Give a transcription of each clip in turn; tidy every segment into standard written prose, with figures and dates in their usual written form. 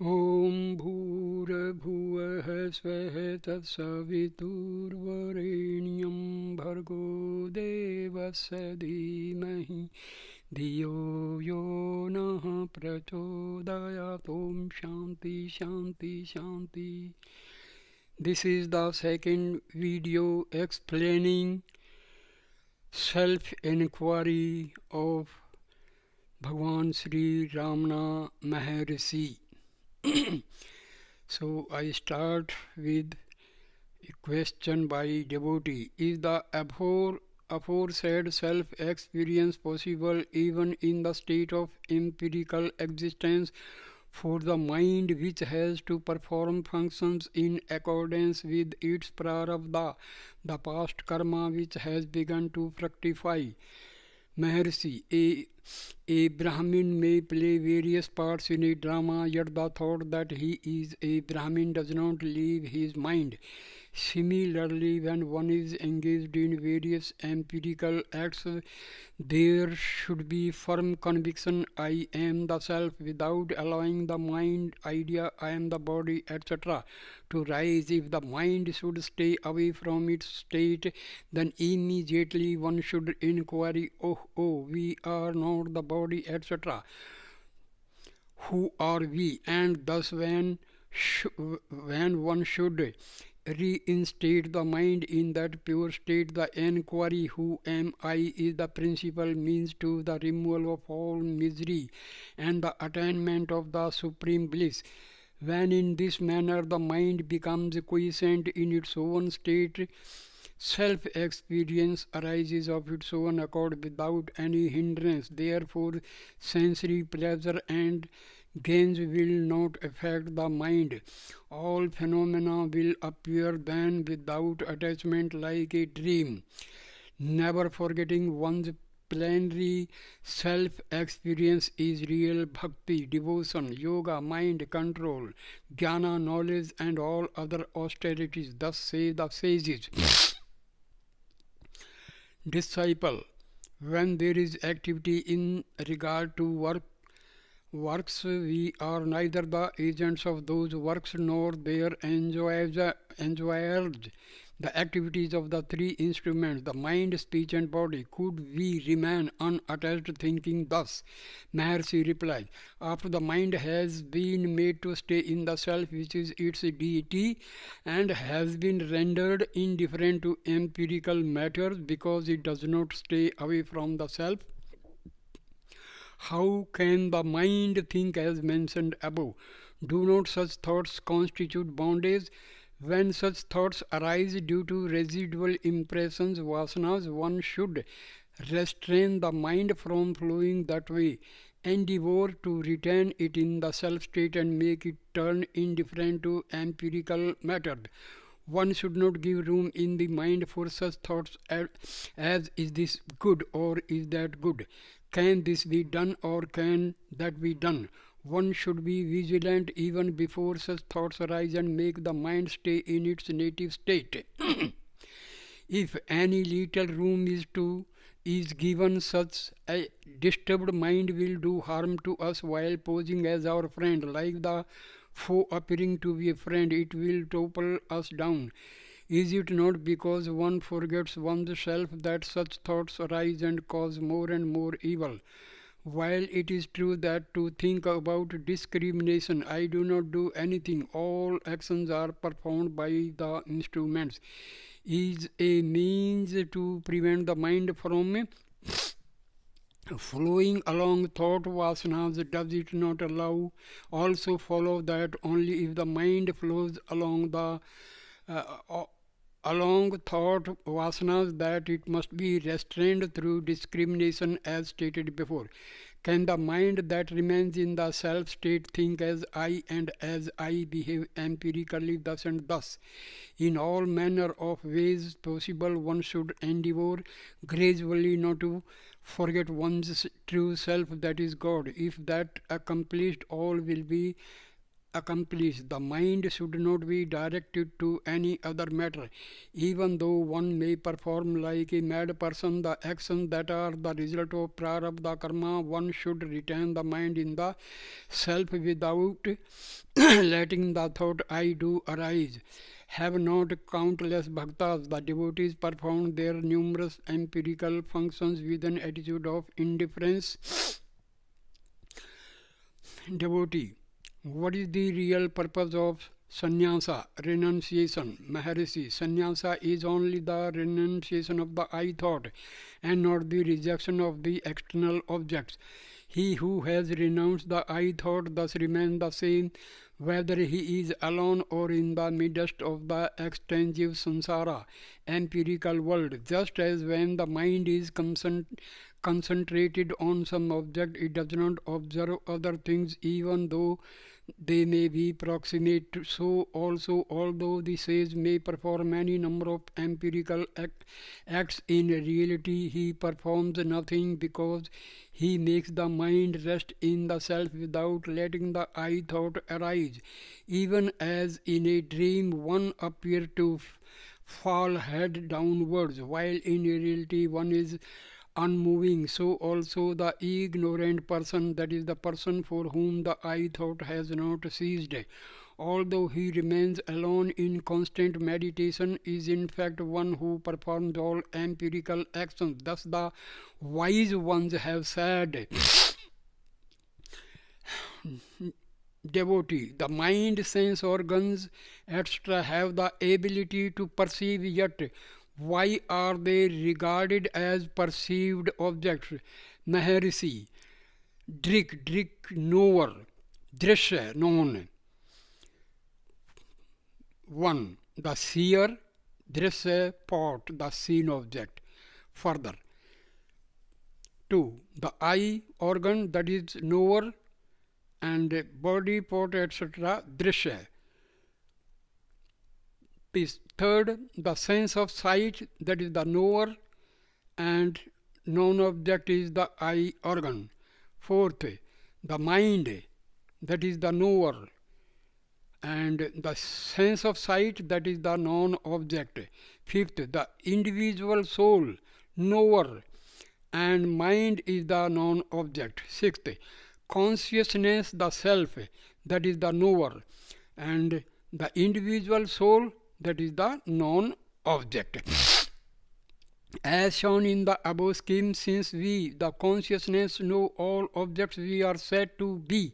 ॐ भूर्भुवः स्वः तत्सवितुर्वरेण्यं भर्गो देवस्य धीमहि धियो यो नः प्रचोदयात्. ॐ शान्ति शान्ति शान्ति. This is the second video explaining self-inquiry of Bhagwan Sri Ramana Maharshi. So I start with a question by devotee. Is the aforesaid self-experience possible even in the state of empirical existence for the mind which has to perform functions in accordance with its prarabdha, the past karma which has begun to fructify? Maharshi, a Brahmin may play various parts in a drama, yet the thought that he is a Brahmin does not leave his mind. Similarly, when one is engaged in various empirical acts, there should be firm conviction I am the self without allowing the mind idea I am the body, etc. to rise. If the mind should stay away from its state, then immediately one should inquire, oh, we are not the body, etc. Who are we? And thus when one should reinstate the mind in that pure state, the enquiry, who am I, is the principal means to the removal of all misery and the attainment of the supreme bliss. When in this manner the mind becomes quiescent in its own state, self-experience arises of its own accord without any hindrance. Therefore, sensory pleasure and gains will not affect the mind. All phenomena will appear then without attachment like a dream. Never forgetting one's plenary self-experience is real bhakti, devotion, yoga, mind control, jnana, knowledge, and all other austerities. Thus say the sages. Disciple, when there is activity in regard to works, we are neither the agents of those works nor their enjoyers. The activities of the three instruments, the mind, speech, and body. Could we remain unattached thinking thus? Maharshi replies, after the mind has been made to stay in the self which is its deity and has been rendered indifferent to empirical matters because it does not stay away from the self, how can the mind think as mentioned above? Do not such thoughts constitute bondage? When such thoughts arise due to residual impressions, vasanas, one should restrain the mind from flowing that way, endeavor to retain it in the self state and make it turn indifferent to empirical matter. One should not give room in the mind for such thoughts as is this good or is that good? Can this be done or can that be done? One should be vigilant even before such thoughts arise and make the mind stay in its native state. If any little room is given, such a disturbed mind will do harm to us while posing as our friend. Like the foe appearing to be a friend, it will topple us down. Is it not because one forgets one's self that such thoughts arise and cause more and more evil? While it is true that to think about discrimination, I do not do anything, all actions are performed by the instruments, is a means to prevent the mind from flowing along thought vasanas, does it not also follow that only if the mind flows along the along thought vasanas that it must be restrained through discrimination as stated before? Can the mind that remains in the self state think as I and as I behave empirically thus and thus? In all manner of ways possible one should endeavour gradually not to forget one's true self, that is God. If that accomplished, all will be accomplished. The mind should not be directed to any other matter. Even though one may perform like a mad person the actions that are the result of prarabdha karma, one should retain the mind in the self without letting the thought I do arise. Have not countless bhaktas, the devotees, performed their numerous empirical functions with an attitude of indifference? Devotee: what is the real purpose of sannyasa, renunciation? Maharishi: sannyasa is only the renunciation of the I thought and not the rejection of the external objects. He who has renounced the I thought thus remains the same whether he is alone or in the midst of the extensive samsara, empirical world. Just as when the mind is concentrated on some object, it does not observe other things even though they may be proximate. So also, although the sage may perform any number of empirical acts, in reality he performs nothing because he makes the mind rest in the self without letting the I thought arise. Even as in a dream one appears to fall head downwards, while in reality one is unmoving, so also the ignorant person, that is the person for whom the I thought has not ceased, although he remains alone in constant meditation, is in fact one who performs all empirical actions. Thus the wise ones have said, devotee, the mind, sense organs, etc. have the ability to perceive, yet why are they regarded as perceived objects? Maharishi: drik, knower, drishya, known. 1. The seer, drishya, pot, the seen object. Further. 2. The eye organ, that is knower, and body, pot, etc. drishya. Third, the sense of sight, that is the knower, and known object is the eye organ. Fourth, the mind, that is the knower, and the sense of sight, that is the known object. Fifth, the individual soul, knower, and mind is the known object. Sixth, consciousness, the self, that is the knower, and the individual soul, that is the known object. As shown in the above scheme, since we, the consciousness, know all objects, we are said to be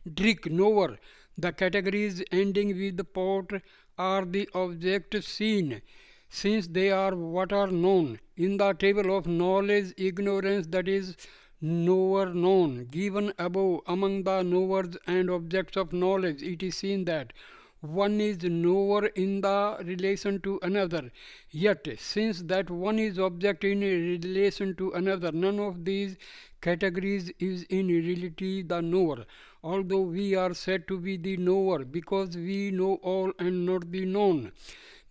drik, knower. The categories ending with the pot are the objects seen, since they are what are known. In the table of knowledge, ignorance, that is knower, known, given above, among the knowers and objects of knowledge, it is seen that one is knower in the relation to another, yet since that one is object in relation to another, none of these categories is in reality the knower, although we are said to be the knower because we know all and not the known.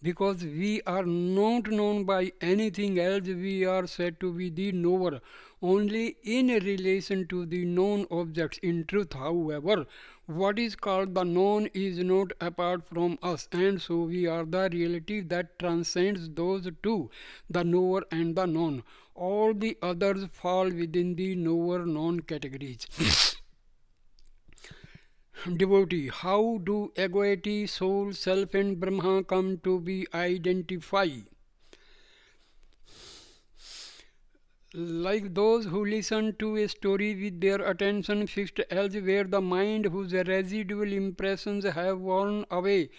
Because we are not known by anything else, we are said to be the knower only in relation to the known objects. In truth, however, what is called the known is not apart from us, and so we are the reality that transcends those two, the knower and the known. All the others fall within the knower-known categories. Devotee: how do egoity, soul, self and Brahma come to be identified? Like those who listen to a story with their attention fixed elsewhere, the mind, whose residual impressions have worn away,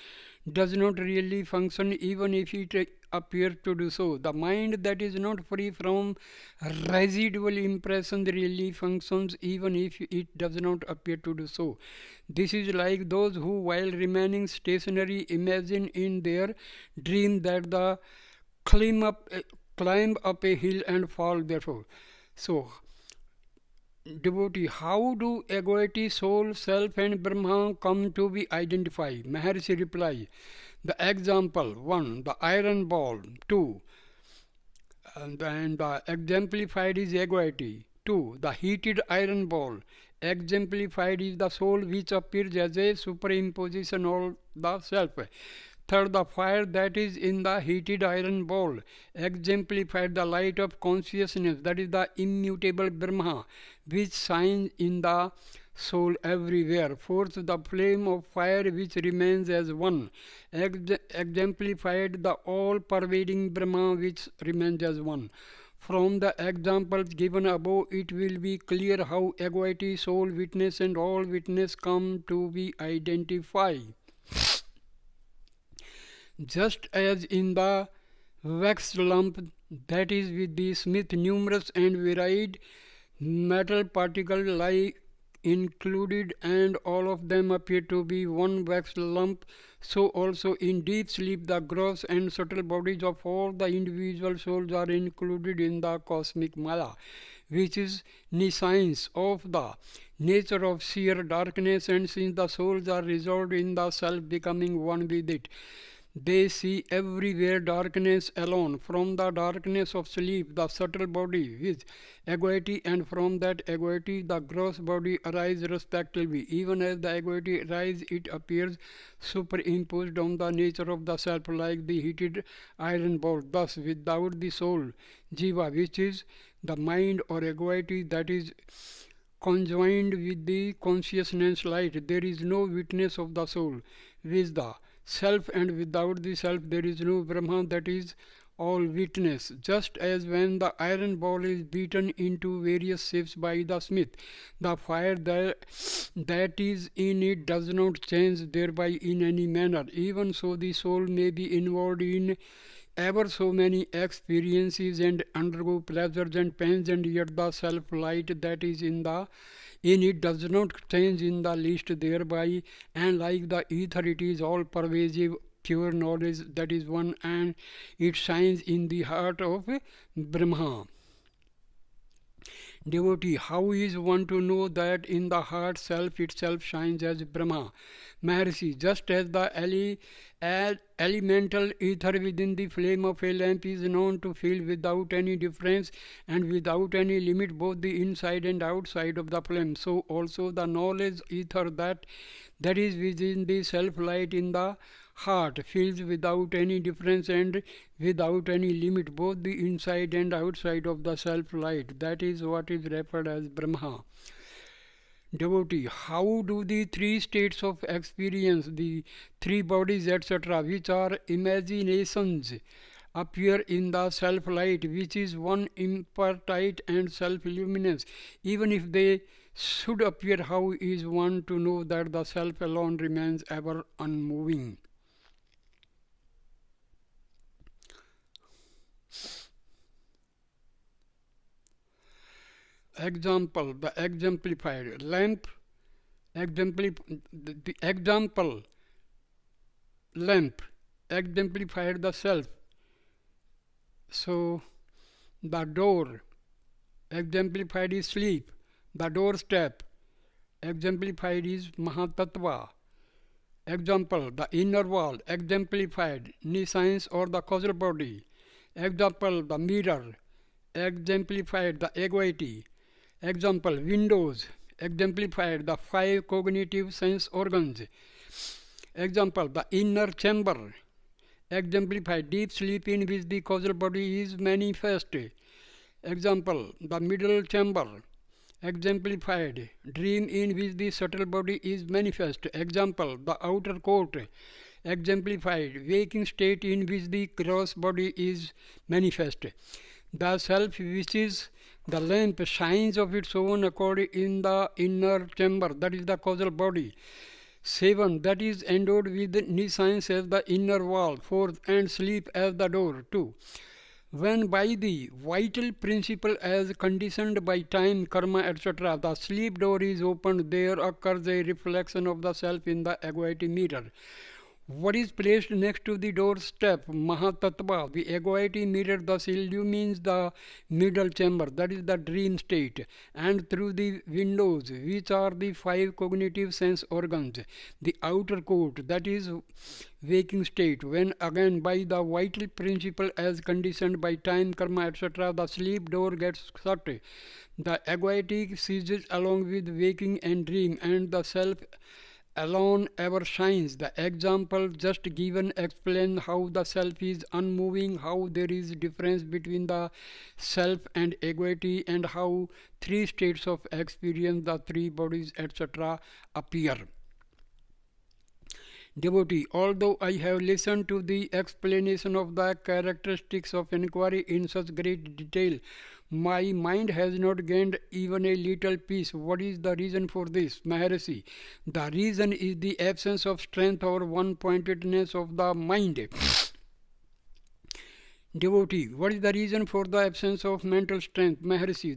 does not really function even if it appears to do so. The mind that is not free from residual impressions really functions even if it does not appear to do so. This is like those who, while remaining stationary, imagine in their dream that they climb up a hill and fall therefore. So, devotee: how do egoity, soul, self and Brahma come to be identified? Maharishi reply: the example: 1. The iron ball. 2. And the exemplified is egoity. 2. The heated iron ball. exemplified is the soul which appears as a superimposition of the self. Third, the fire that is in the heated iron bowl exemplified the light of consciousness, that is the immutable Brahma, which shines in the soul everywhere. Fourth, the flame of fire which remains as one exemplified the all-pervading Brahma which remains as one. From the examples given above, it will be clear how egoity, soul, witness, and all witness come to be identified. Just as in the wax lump, that is with the smith, numerous and varied metal particles lie included, and all of them appear to be one wax lump, so also in deep sleep the gross and subtle bodies of all the individual souls are included in the cosmic Maya, which is nescience of the nature of sheer darkness, and since the souls are resolved in the self, becoming one with it, they see everywhere darkness alone. From the darkness of sleep, the subtle body with egoity, and from that egoity, the gross body arise respectively. Even as the egoity arises, it appears superimposed on the nature of the self, like the heated iron bowl. Thus, without the soul, jiva, which is the mind or egoity that is conjoined with the consciousness light, there is no witness of the soul, with the self, and without the self there is no Brahma, that is all witness. Just as when the iron ball is beaten into various shapes by the smith, the fire that is in it does not change thereby in any manner, even so the soul may be involved in ever so many experiences and undergo pleasures and pains, and yet the self light that is in it does not change in the least thereby, and like the ether it is all pervasive pure knowledge, that is one, and it shines in the heart of Brahma. Devotee, how is one to know that in the heart self itself shines as Brahma? Maharshi, just as the elemental ether within the flame of a lamp is known to fill without any difference and without any limit both the inside and outside of the flame, so also the knowledge ether that is within the self-light in the heart fills without any difference and without any limit both the inside and outside of the self-light. That is what is referred as Brahma. Devotee, how do the three states of experience, the three bodies, etc., which are imaginations, appear in the self-light, which is one impartite and self-luminous? Even if they should appear, how is one to know that the self alone remains ever unmoving? Example, the exemplified lamp, the example lamp exemplified the self. So the door exemplified is sleep, the doorstep exemplified is Mahatattva. Example, the inner wall exemplified nescience or the causal body. Example, the mirror exemplified the egoity. Example, windows exemplified the five cognitive sense organs. Example, the inner chamber exemplified deep sleep in which the causal body is manifest. Example, the middle chamber exemplified dream in which the subtle body is manifest. Example, the outer court exemplified waking state in which the gross body is manifest. The self, which is the lamp, shines of its own accord in the inner chamber, that is the causal body. 7. That is endowed with nescience as the inner wall. 4. And sleep as the door. 2. When by the vital principle as conditioned by time, karma, etc., the sleep door is opened, there occurs a reflection of the self in the egoity mirror. What is placed next to the doorstep? Mahatattva. The egoity mirror thus illumines the middle chamber, that is the dream state, and through the windows, which are the five cognitive sense organs, the outer court, that is waking state, when again by the vital principle as conditioned by time, karma, etc., the sleep door gets shut. The egoity ceases along with waking and dream, and the self alone ever shines. The example just given explains how the self is unmoving, how there is difference between the self and egoity, and how three states of experience, the three bodies, etc., appear. Devotee, although I have listened to the explanation of the characteristics of inquiry in such great detail, my mind has not gained even a little peace. What is the reason for this? Maharishi, the reason is the absence of strength or one-pointedness of the mind. Devotee, what is the reason for the absence of mental strength? Maharishi,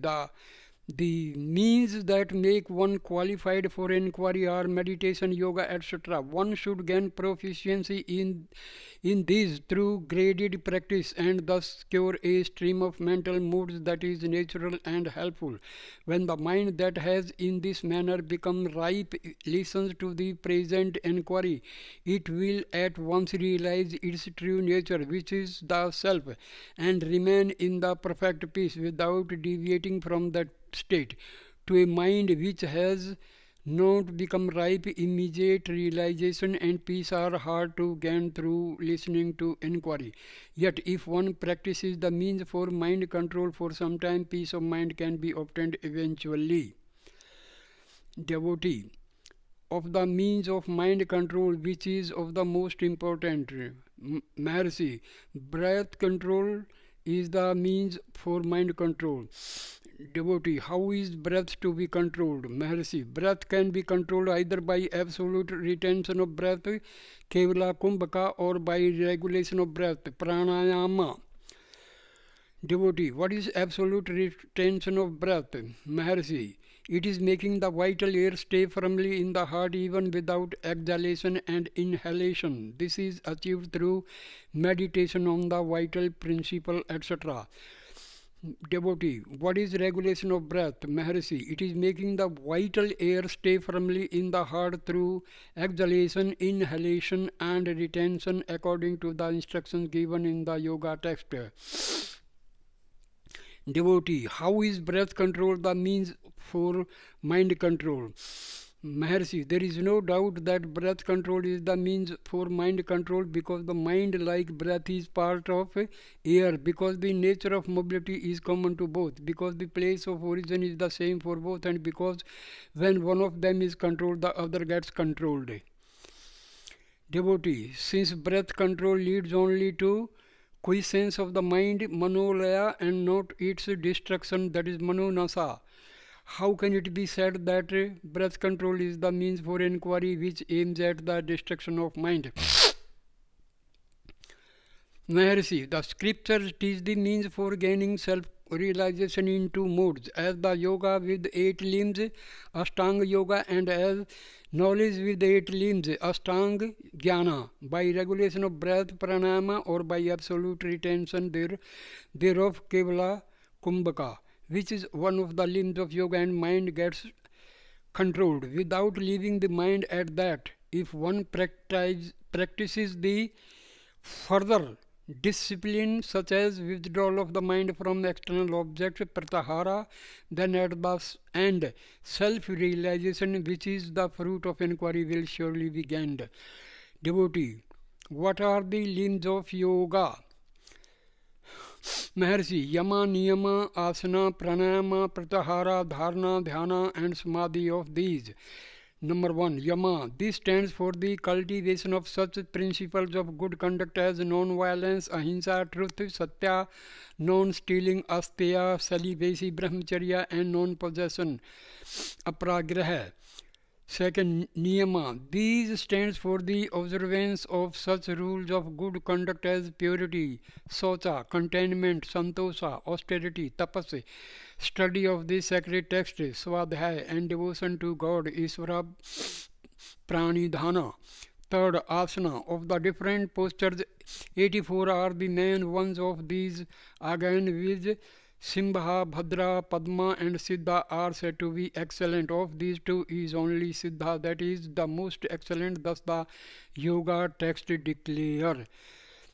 the means that make one qualified for inquiry are meditation, yoga, etc. One should gain proficiency in these through graded practice, and thus secure a stream of mental moods that is natural and helpful. When the mind that has in this manner become ripe listens to the present inquiry, it will at once realize its true nature, which is the self, and remain in the perfect peace without deviating from that state. To a mind which has not become ripe, immediate realization and peace are hard to gain through listening to inquiry. Yet if one practices the means for mind control for some time, peace of mind can be obtained eventually. Devotee, of the means of mind control, which is of the most important? Maharishi, breath control is the means for mind control. Devotee, how is breath to be controlled? Maharishi, breath can be controlled either by absolute retention of breath, Kevala Kumbhaka, or by regulation of breath, Pranayama. Devotee, what is absolute retention of breath? Maharishi, it is making the vital air stay firmly in the heart even without exhalation and inhalation. This is achieved through meditation on the vital principle, etc. Devotee, what is regulation of breath? Maharishi, it is making the vital air stay firmly in the heart through exhalation, inhalation, and retention according to the instructions given in the yoga text. Devotee, how is breath control the means for mind control? Maharishi, there is no doubt that breath control is the means for mind control, because the mind, like breath, is part of air, because the nature of mobility is common to both, because the place of origin is the same for both, and because when one of them is controlled, the other gets controlled. Devotee, since breath control leads only to quiescence of the mind, manolaya, and not its destruction, that is manonasa, how can it be said that breath control is the means for inquiry which aims at the destruction of mind? Maharishi, the scriptures teach the means for gaining self-realization in two modes, as the yoga with 8 limbs, Ashtanga yoga, and as knowledge with 8 limbs, Ashtanga jnana, by regulation of breath, pranayama, or by absolute retention thereof, Kevala Kumbhaka, which is one of the limbs of yoga, and mind gets controlled without leaving the mind at that. If one practices the further discipline such as withdrawal of the mind from external objects, pratyahara, then at the end self-realization, which is the fruit of inquiry, will surely be gained. Devotee, what are the limbs of yoga? Maharishi, yama, niyama, asana, pranayama, pratyahara, dharana, dhyana, and samadhi. Of these, number 1, yama. This stands for the cultivation of such principles of good conduct as non-violence, ahimsa, truth, satya, non-stealing, asteya, celibacy, brahmacharya, and non-possession, apragraha. Second, niyama. These stands for the observance of such rules of good conduct as purity, socha, containment, santosha, austerity, tapas, study of the sacred text, swadhyaya, and devotion to God, Isvara, pranidhana. Third, asana. Of the different postures, 84 are the main ones of these again with Simbha, Bhadra, Padma and Siddha are said to be excellent. Of these two is only Siddha that is the most excellent, thus the yoga text declare.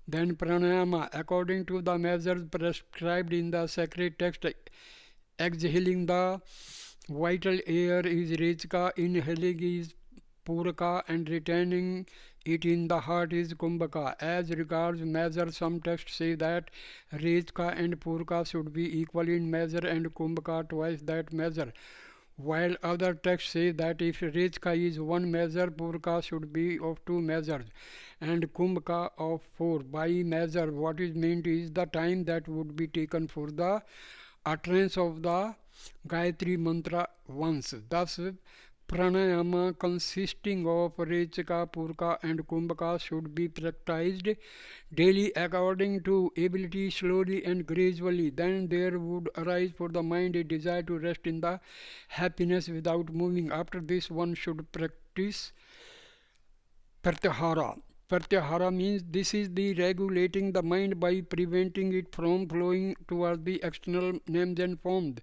Then pranayama, according to the measures prescribed in the sacred text, exhaling the vital air is Rechka, inhaling is Puraka, and retaining it in the heart is Kumbhaka. As regards measure, some texts say that Rechka and Puraka should be equal in measure and Kumbhaka twice that measure, while other texts say that if Rechka is one measure, Puraka should be of two measures and Kumbhaka of four. By measure, what is meant is the time that would be taken for the utterance of the Gayatri mantra once. Thus, pranayama consisting of Rechaka, Puraka and Kumbhaka should be practiced daily according to ability, slowly and gradually. Then there would arise for the mind a desire to rest in the happiness without moving. After this, one should practice pratyahara. Pratyahara means this is the regulating the mind by preventing it from flowing towards the external names and forms.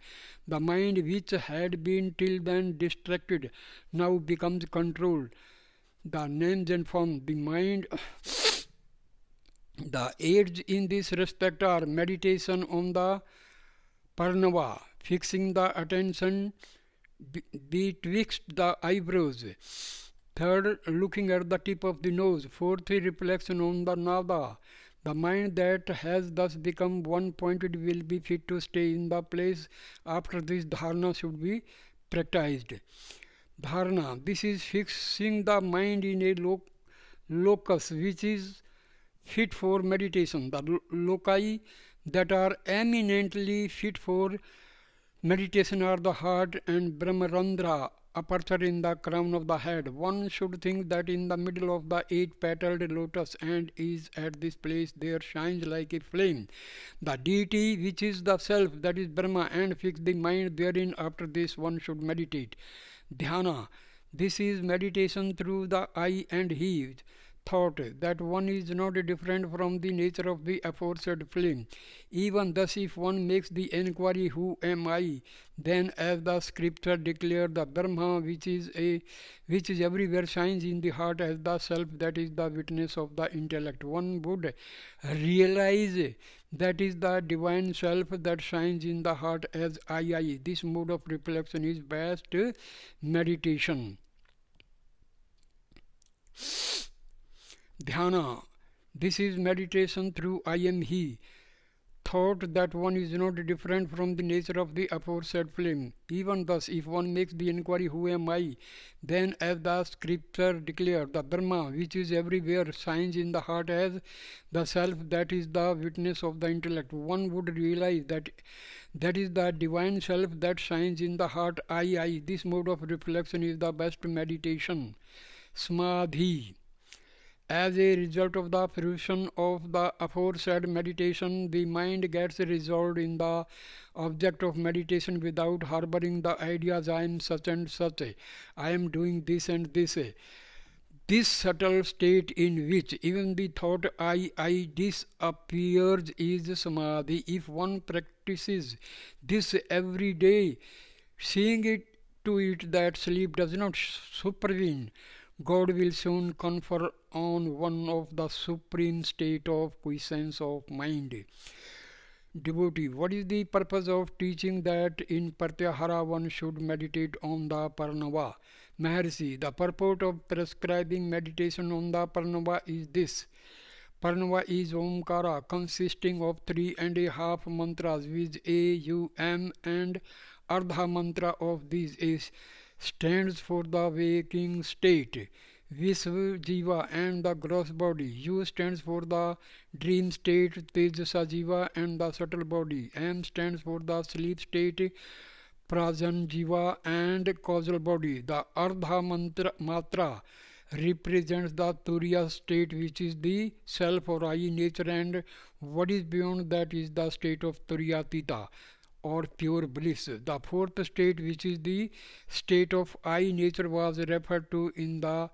The mind which had been till then distracted now becomes controlled. The names and forms, the mind. The aids in this respect are meditation on the Parnava, fixing the attention betwixt the eyebrows. Third, looking at the tip of the nose. Fourth, reflection on the nada. The mind that has thus become one-pointed will be fit to stay in the place. After this, dharana should be practiced. Dharana, this is fixing the mind in a locus which is fit for meditation. The loci that are eminently fit for meditation are the heart and Brahmarandra, aperture in the crown of the head. One should think that in the middle of the eight-petaled lotus and is at this place there shines like a flame the deity which is the self, that is Brahma, and fix the mind therein. After this one should meditate. Dhyana, this is meditation through the I and he thought that one is not different from the nature of the aforesaid flame. Even thus, if one makes the enquiry, who am I, then as the scripture declared, the Brahma which is everywhere shines in the heart as the self, that is the witness of the intellect. One would realize that is the divine self that shines in the heart as I. This mode of reflection is best meditation. Dhyana, this is meditation through I am he. Thought that one is not different from the nature of the aforesaid flame. Even thus, if one makes the inquiry, who am I, then as the scripture declared, the Brahma which is everywhere shines in the heart as the self, that is the witness of the intellect. One would realize that is the divine self that shines in the heart I. This mode of reflection is the best meditation. Samadhi. As a result of the fruition of the aforesaid meditation, the mind gets resolved in the object of meditation without harboring the ideas I am such and such, I am doing this and this. This subtle state in which even the thought I disappears is samadhi. If one practices this every day, seeing it to it that sleep does not supervene, God will soon confer on one of the supreme state of quiescence of mind. Devotee, what is the purpose of teaching that in Pratyahara one should meditate on the Parnava? Maharshi, the purport of prescribing meditation on the Parnava is this. Parnava is Omkara, consisting of 3.5 mantras with A, U, M and Ardha mantra of these is stands for the waking state. Visva, Jiva and the gross body. U stands for the dream state, Tejasa Jiva and the subtle body. M stands for the sleep state, Prajan Jiva and causal body. The Ardha Matra represents the Turiya state, which is the self or I nature, and what is beyond that is the state of Turiyatita or pure bliss. The fourth state, which is the state of I nature, was referred to in the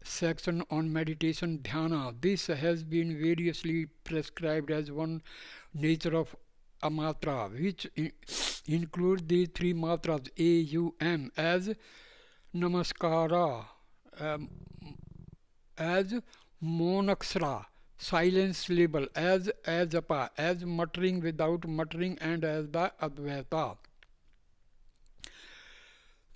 section on meditation dhyana. This has been variously prescribed as one nature of amatra, which includes the three matras AUM as namaskara, um, as monaksara, silence syllable, as japa, as muttering without muttering, and as the advaita.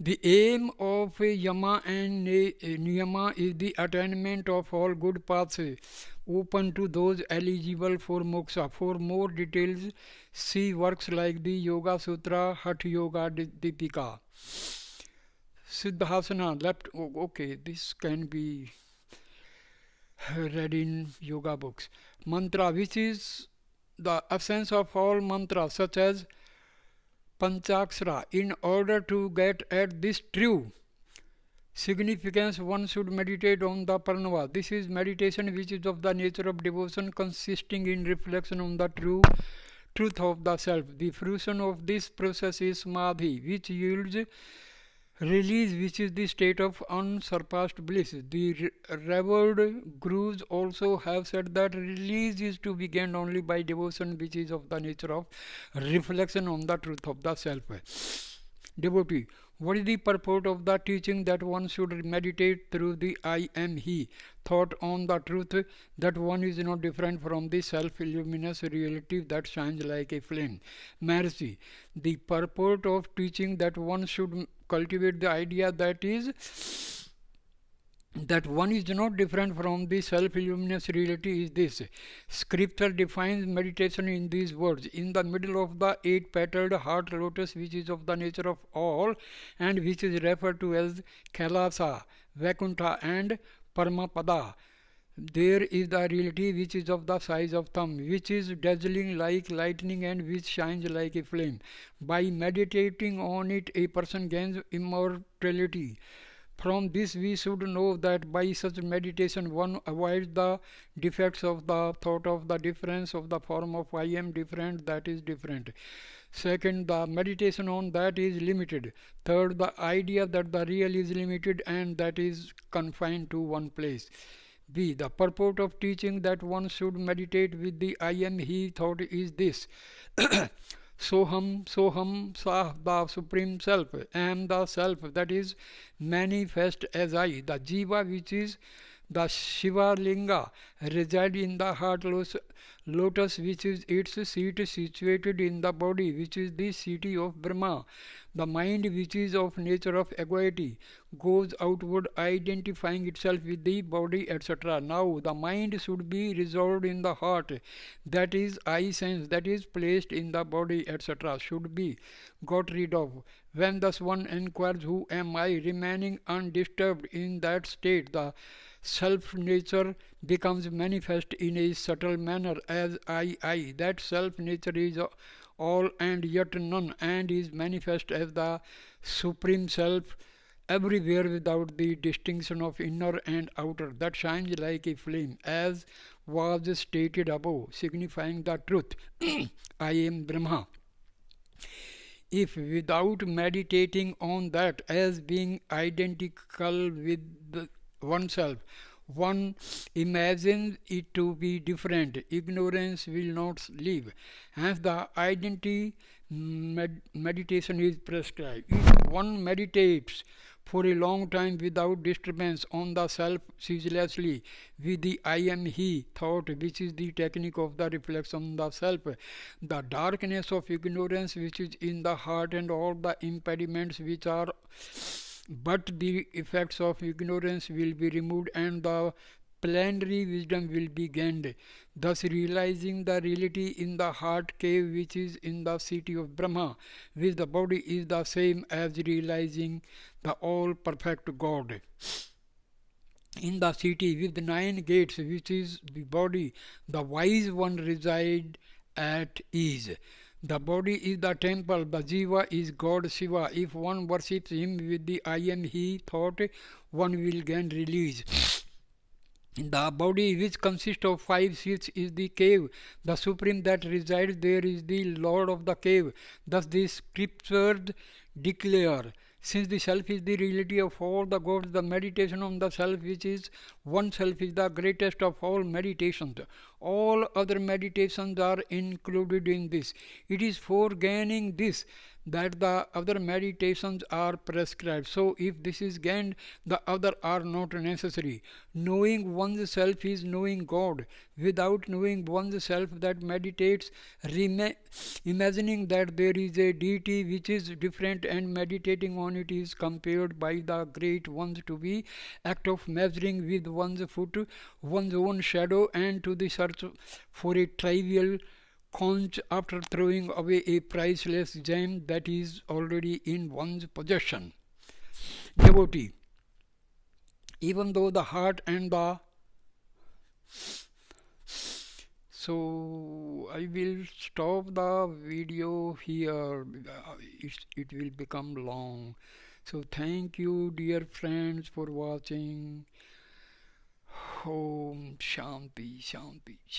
The aim of yama and niyama is the attainment of all good paths open to those eligible for moksha. For more details, see works like the Yoga Sutra, Hatha Yoga Dipika. Siddhasana, left, okay, this can be read in yoga books. Mantra, which is the essence of all mantras, such as Panchakshara. In order to get at this true significance, one should meditate on the Pranava. This is meditation which is of the nature of devotion, consisting in reflection on the truth of the self. The fruition of this process is Samadhi, which yields release, which is the state of unsurpassed bliss. The revered gurus also have said that release is to be gained only by devotion, which is of the nature of reflection on the truth of the self. Devotee, what is the purport of the teaching that one should meditate through the I am He thought on the truth that one is not different from the self-luminous reality that shines like a flame? Mercy, the purport of teaching that one should cultivate the idea that one is not different from the self-luminous reality is this. Scripture defines meditation in these words: in the middle of the eight-petaled heart lotus, which is of the nature of all and which is referred to as Kailasa, Vaikuntha and Paramapada, there is the reality which is of the size of thumb, which is dazzling like lightning and which shines like a flame. By meditating on it, a person gains immortality. From this we should know that by such meditation one avoids the defects of the thought of the difference of the form of I am different, that is different. Second, the meditation on that is limited. Third, the idea that the real is limited and that is confined to one place. B. The purport of teaching that one should meditate with the I am He thought is this. Soham, Sah, the Supreme Self, am the Self that is manifest as I. The Jiva, which is the Shiva Linga, reside in the heart lotus, which is its seat situated in the body, which is the city of Brahma. The mind, which is of nature of equity, goes outward identifying itself with the body, etc. Now the mind should be resolved in the heart, that is I sense, that is placed in the body, etc. should be got rid of. When thus one inquires who am I, remaining undisturbed in that state, the self nature becomes manifest in a subtle manner as I. That self nature is all and yet none, and is manifest as the Supreme Self everywhere without the distinction of inner and outer, that shines like a flame, as was stated above, signifying the truth. I am Brahma. If without meditating on that as being identical with oneself, one imagines it to be different, ignorance will not leave. Hence the identity meditation is prescribed. If one meditates for a long time without disturbance on the self ceaselessly with the I am He thought, which is the technique of the reflection on the self, the darkness of ignorance which is in the heart and all the impediments which are but the effects of ignorance will be removed and the plenary wisdom will be gained, thus realizing the reality in the heart cave which is in the city of Brahma, which the body is the same as realizing the all perfect God. In the city with 9 gates, which is the body, the wise one reside at ease. The body is the temple, the Jiva is God Shiva. If one worships him with the I am He thought, one will gain release. The body, which consists of 5 seats, is the cave. The Supreme that resides there is the Lord of the cave. Thus the scriptures declare, Since the self is the reality of all the gods, the meditation on the self, which is oneself, is the greatest of all meditations. All other meditations are included in this. It is for gaining this that the other meditations are prescribed. So if this is gained, the other are not necessary. Knowing one's self is knowing God. Without knowing one's self, that meditates, imagining that there is a deity which is different, and meditating on it is compared by the great ones to be act of measuring with one's foot one's own shadow, and to the search for a trivial conch after throwing away a priceless gem that is already in one's possession. Devotee, even though the heart and the so I will stop the video here. It will become long. So thank you, dear friends, for watching. Om Shanti Shanti.